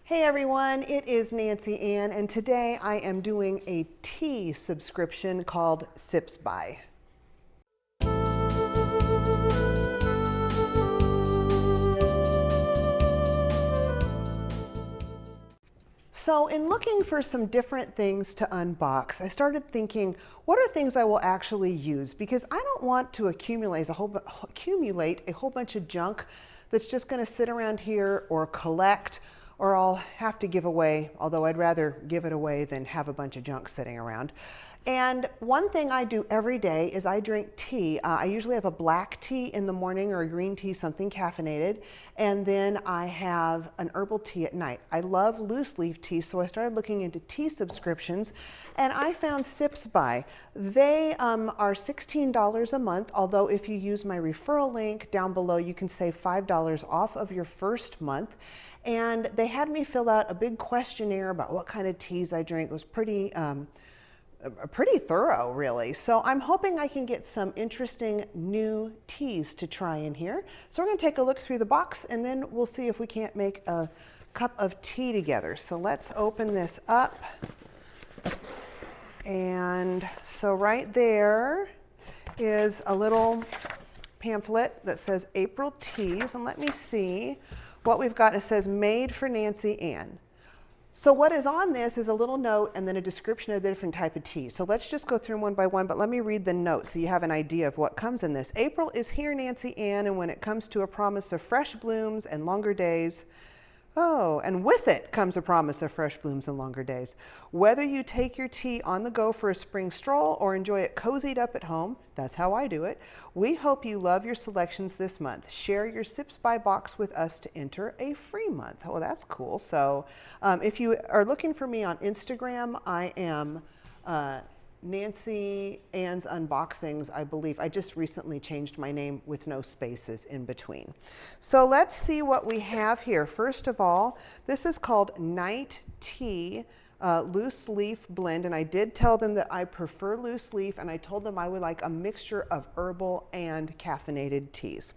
Hey everyone, it is Nancy Ann, and today I am doing a tea subscription called SipsBy. So in looking for some different things to unbox, I started thinking, what are things I will actually use? Because I don't want to accumulate a whole bunch of junk that's just going to sit around here or collect, or I'll have to give away, although I'd rather give it away than have a bunch of junk sitting around. And one thing I do every day is I drink tea. I usually have a black tea in the morning or a green tea, something caffeinated, and then I have an herbal tea at night. I love loose leaf tea, so I started looking into tea subscriptions, and I found SipsBy. They are $16 a month, although if you use my referral link down below, you can save $5 off of your first month. And they had me fill out a big questionnaire about what kind of teas I drink. It was pretty thorough, really. So I'm hoping I can get some interesting new teas to try in here. So we're going to take a look through the box, and then we'll see if we can't make a cup of tea together. So let's open this up. And so right there is a little pamphlet that says April Teas, and let me see what we've got. It says made for Nancy Ann. So what is on this is a little note and then a description of the different type of tea. So let's just go through them one by one, but let me read the note so you have an idea of what comes in this. April is here, Nancy Ann, and when it comes to a promise of fresh blooms and longer days, and with it comes a promise of fresh blooms and longer days. Whether you take your tea on the go for a spring stroll or enjoy it cozied up at home, that's how I do it, we hope you love your selections this month. Share your SipsBy box with us to enter a free month. Oh, that's cool. So if you are looking for me on Instagram, I am Nancy Ann's Unboxings, I believe. I just recently changed my name with no spaces in between. So let's see what we have here. First of all, this is called Night Tea Loose Leaf Blend, and I did tell them that I prefer loose leaf, and I told them I would like a mixture of herbal and caffeinated teas.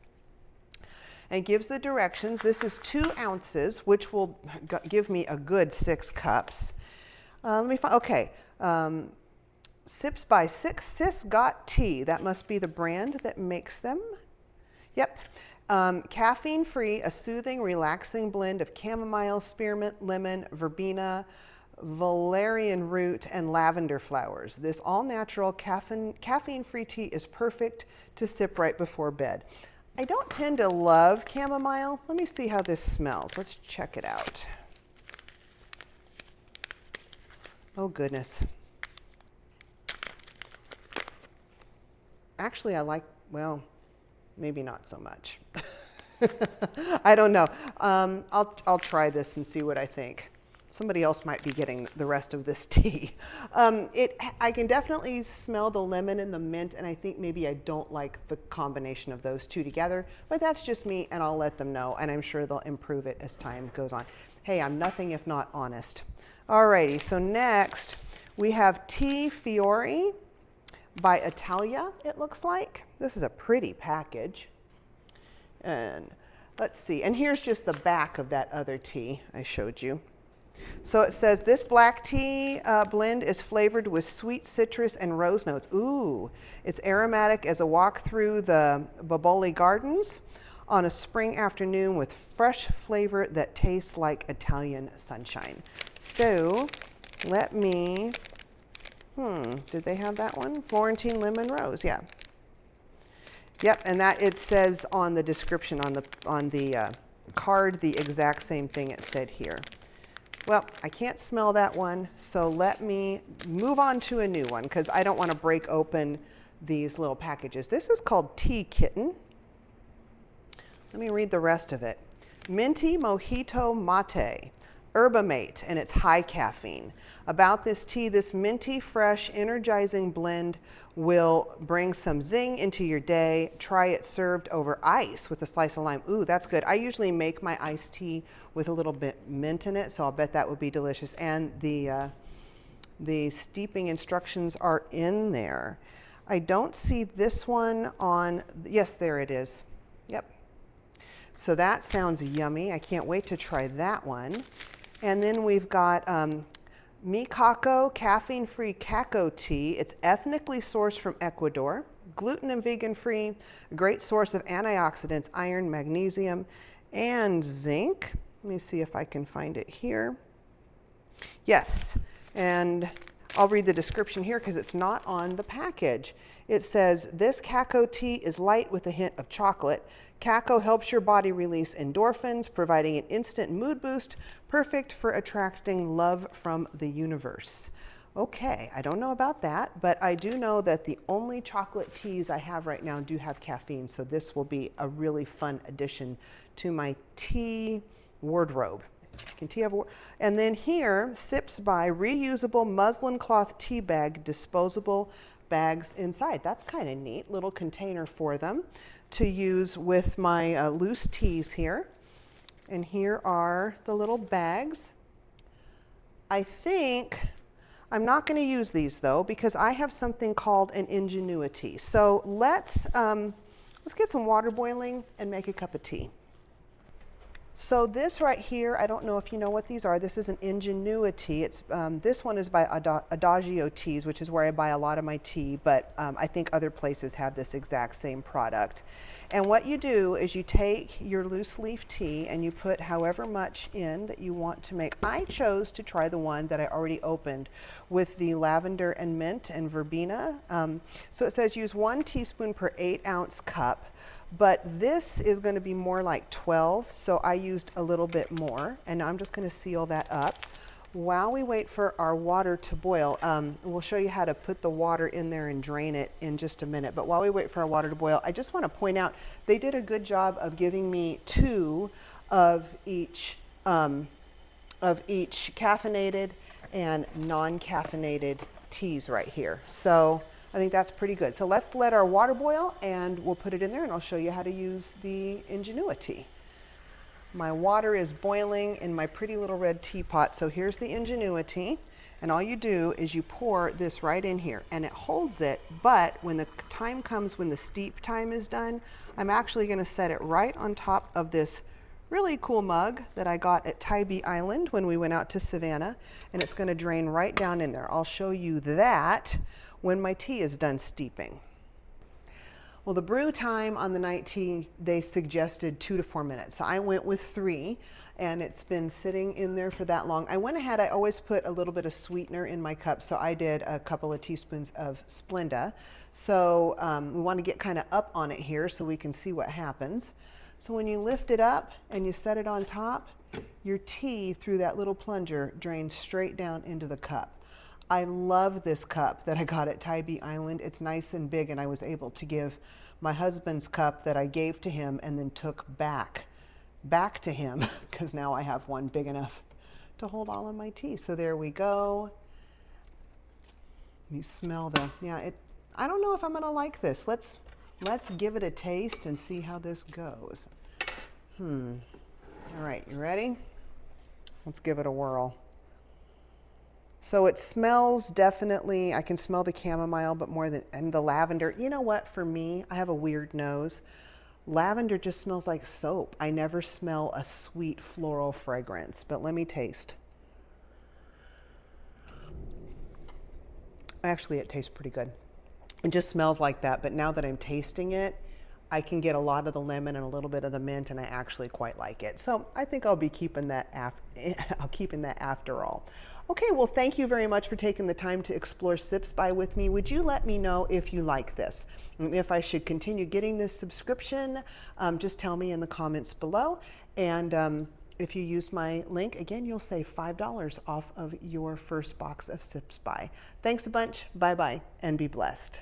And it gives the directions. This is 2 ounces, which will give me a good 6 cups. Let me find, okay. SipsBy Sis Got Tea. That must be the brand that makes them. Yep. Caffeine-free, a soothing, relaxing blend of chamomile, spearmint, lemon, verbena, valerian root, and lavender flowers. This all-natural caffeine-free tea is perfect to sip right before bed. I don't tend to love chamomile. Let me see how this smells. Let's check it out. Oh, goodness. Actually, I like, well, maybe not so much. I don't know. I'll try this and see what I think. Somebody else might be getting the rest of this tea. I can definitely smell the lemon and the mint, and I think maybe I don't like the combination of those two together, but that's just me, and I'll let them know, and I'm sure they'll improve it as time goes on. Hey, I'm nothing if not honest. Alrighty, so next we have Tea Fiori by Italia, it looks like. This is a pretty package. And let's see, and here's just the back of that other tea I showed you. So it says this black tea blend is flavored with sweet citrus and rose notes. Ooh, it's aromatic as a walk through the Boboli Gardens on a spring afternoon with fresh flavor that tastes like Italian sunshine. So let me, did they have that one? Florentine Lemon Rose, yeah. Yep, and that it says on the description on the card the exact same thing it said here. Well, I can't smell that one, so let me move on to a new one because I don't want to break open these little packages. This is called Tea Kitten. Let me read the rest of it. Minty Mojito Mate. Herbamate, and it's high caffeine. About this tea, this minty, fresh, energizing blend will bring some zing into your day. Try it served over ice with a slice of lime. Ooh, that's good. I usually make my iced tea with a little bit mint in it, so I'll bet that would be delicious. And the steeping instructions are in there. I don't see this one on, yes, there it is. Yep. So that sounds yummy. I can't wait to try that one. And then we've got Mi Caco caffeine-free cacao tea. It's ethnically sourced from Ecuador, gluten and vegan-free, a great source of antioxidants, iron, magnesium, and zinc. Let me see if I can find it here. Yes, and I'll read the description here because it's not on the package. It says, this cacao tea is light with a hint of chocolate. Cacao helps your body release endorphins, providing an instant mood boost, perfect for attracting love from the universe. Okay, I don't know about that, but I do know that the only chocolate teas I have right now do have caffeine, so this will be a really fun addition to my tea wardrobe. And then here, SipsBy reusable muslin cloth tea bag, disposable bags inside. That's kind of neat, little container for them to use with my loose teas here. And here are the little bags. I think I'm not going to use these though because I have something called an ingenuity. So let's get some water boiling and make a cup of tea. So this right here, I don't know if you know what these are. This is an Ingenuity. It's this one is by Adagio Teas, which is where I buy a lot of my tea, but I think other places have this exact same product. And what you do is you take your loose leaf tea and you put however much in that you want to make. I chose to try the one that I already opened with the lavender and mint and verbena. So it says use 1 teaspoon per 8-ounce cup. But this is going to be more like 12, so I used a little bit more. And now I'm just going to seal that up. While we wait for our water to boil, we'll show you how to put the water in there and drain it in just a minute. But while we wait for our water to boil, I just want to point out they did a good job of giving me 2 of each caffeinated and non-caffeinated teas right here. So I think that's pretty good. So let's let our water boil and we'll put it in there and I'll show you how to use the Ingenuity. My water is boiling in my pretty little red teapot. So here's the Ingenuity. And all you do is you pour this right in here and it holds it. But when the time comes when the steep time is done, I'm actually going to set it right on top of this really cool mug that I got at Tybee Island when we went out to Savannah. And it's going to drain right down in there. I'll show you that when my tea is done steeping. Well, the brew time on the night tea, they suggested 2 to 4 minutes. So I went with 3 and it's been sitting in there for that long. I went ahead, I always put a little bit of sweetener in my cup. So I did a couple of teaspoons of Splenda. So we want to get kind of up on it here so we can see what happens. So when you lift it up and you set it on top, your tea through that little plunger drains straight down into the cup. I love this cup that I got at Tybee Island. It's nice and big and I was able to give my husband's cup that I gave to him and then took back to him because now I have one big enough to hold all of my tea. So there we go. You smell the, I don't know if I'm gonna like this. Let's give it a taste and see how this goes. All right, you ready? Let's give it a whirl. So it smells definitely, I can smell the chamomile, but more than, and the lavender. You know what, for me, I have a weird nose. Lavender just smells like soap. I never smell a sweet floral fragrance, but let me taste. Actually, it tastes pretty good. It just smells like that, but now that I'm tasting it, I can get a lot of the lemon and a little bit of the mint, and I actually quite like it. So I think I'll be keeping that after all. Okay, well, thank you very much for taking the time to explore SipsBy with me. Would you let me know if you like this? And if I should continue getting this subscription, just tell me in the comments below. And if you use my link, again, you'll save $5 off of your first box of SipsBy. Thanks a bunch, bye-bye, and be blessed.